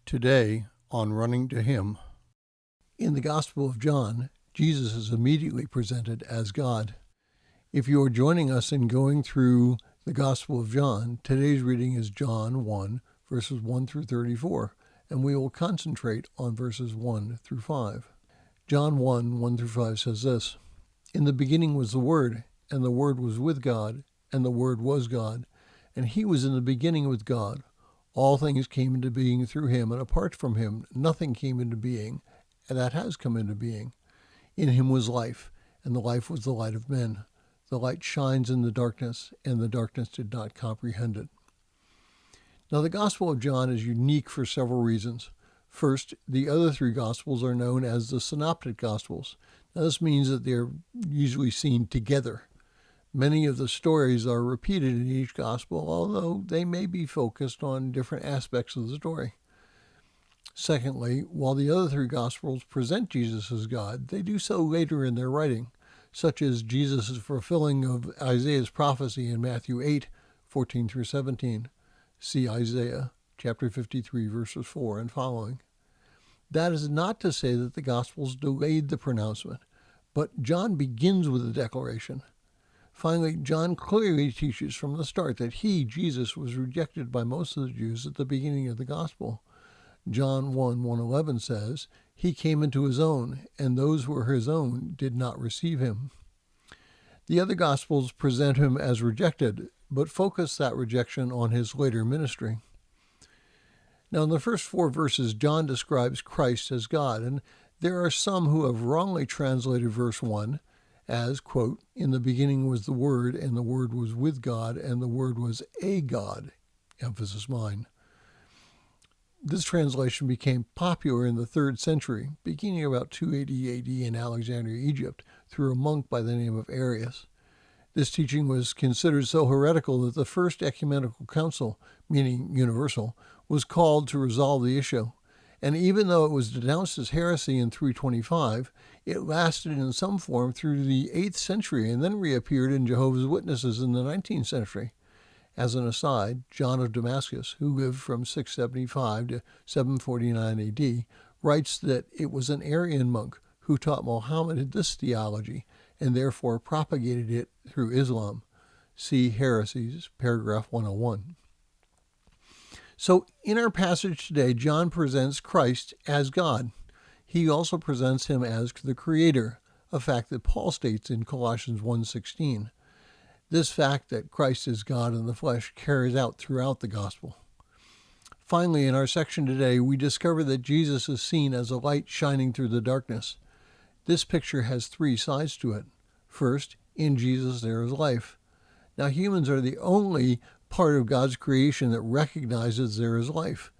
Today on Running to Him. In the Gospel of John, Jesus is immediately presented as God. If you are joining us in going through the Gospel of John, today's reading is John 1, verses 1 through 34, and we will concentrate on verses 1 through 5. John 1, 1 through 5 says this: In the beginning was the Word, and the Word was with God, and the Word was God, and He was in the beginning with God. All things came into being through Him, and apart from Him nothing came into being, and that has come into being. In Him was life, and the life was the light of men. The light shines in the darkness, and the darkness did not comprehend it. Now, the Gospel of John is unique for several reasons. First, the other three Gospels are known as the Synoptic Gospels. Now, this means that they're usually seen together. Many of the stories are repeated in each Gospel, although they may be focused on different aspects of the story. Secondly, while the other three Gospels present Jesus as God, they do so later in their writing, such as Jesus' fulfilling of Isaiah's prophecy in Matthew 8, 14 through 17. See Isaiah chapter 53, verses 4 and following. That is not to say that the Gospels delayed the pronouncement, but John begins with a declaration. Finally, John clearly teaches from the start that he, Jesus, was rejected by most of the Jews at the beginning of the Gospel. John 1:11 says, He came into His own, and those who were His own did not receive Him. The other Gospels present Him as rejected, but focus that rejection on His later ministry. Now, in the first 4 verses, John describes Christ as God, and there are some who have wrongly translated verse 1 as, quote, In the beginning was the Word, and the Word was with God, and the Word was a God, emphasis mine. This translation became popular in the 3rd century, beginning about 280 AD in Alexandria, Egypt, through a monk by the name of Arius. This teaching was considered so heretical that the First Ecumenical Council, meaning universal, was called to resolve the issue. And even though it was denounced as heresy in 325, it lasted in some form through the 8th century and then reappeared in Jehovah's Witnesses in the 19th century. As an aside, John of Damascus, who lived from 675 to 749 AD, writes that it was an Arian monk who taught Muhammad this theology and therefore propagated it through Islam. See Heresies, paragraph 101. So in our passage today, John presents Christ as God. He also presents Him as the Creator, a fact that Paul states in Colossians 1:16. This fact that Christ is God in the flesh carries out throughout the gospel. Finally, in our section today, we discover that Jesus is seen as a light shining through the darkness. This picture has 3 sides to it. First, in Jesus there is life. Now, humans are the only part of God's creation that recognizes there is life.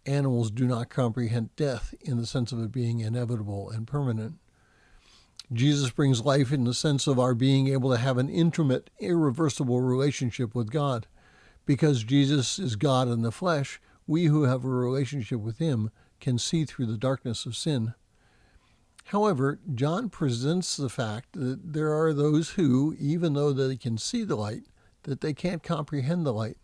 Animals do not comprehend death in the sense of it being inevitable and permanent. Jesus brings life in the sense of our being able to have an intimate, irreversible relationship with God. Because Jesus is God in the flesh, we who have a relationship with Him can see through the darkness of sin. However, John presents the fact that there are those who, even though they can see the light, that they can't comprehend the light.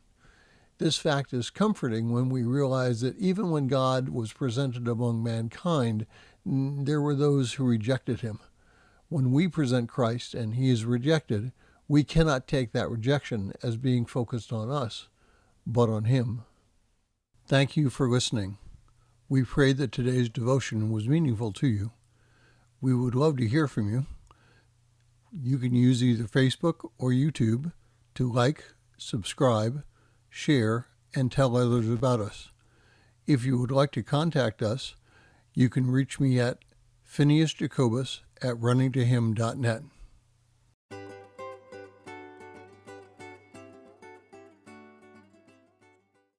This fact is comforting when we realize that even when God was presented among mankind, there were those who rejected Him. When we present Christ and He is rejected, we cannot take that rejection as being focused on us, but on Him. Thank you for listening. We pray that today's devotion was meaningful to you. We would love to hear from you. You can use either Facebook or YouTube to like, subscribe, share, and tell others about us. If you would like to contact us, you can reach me at phineasjacobus@runningtohim.net.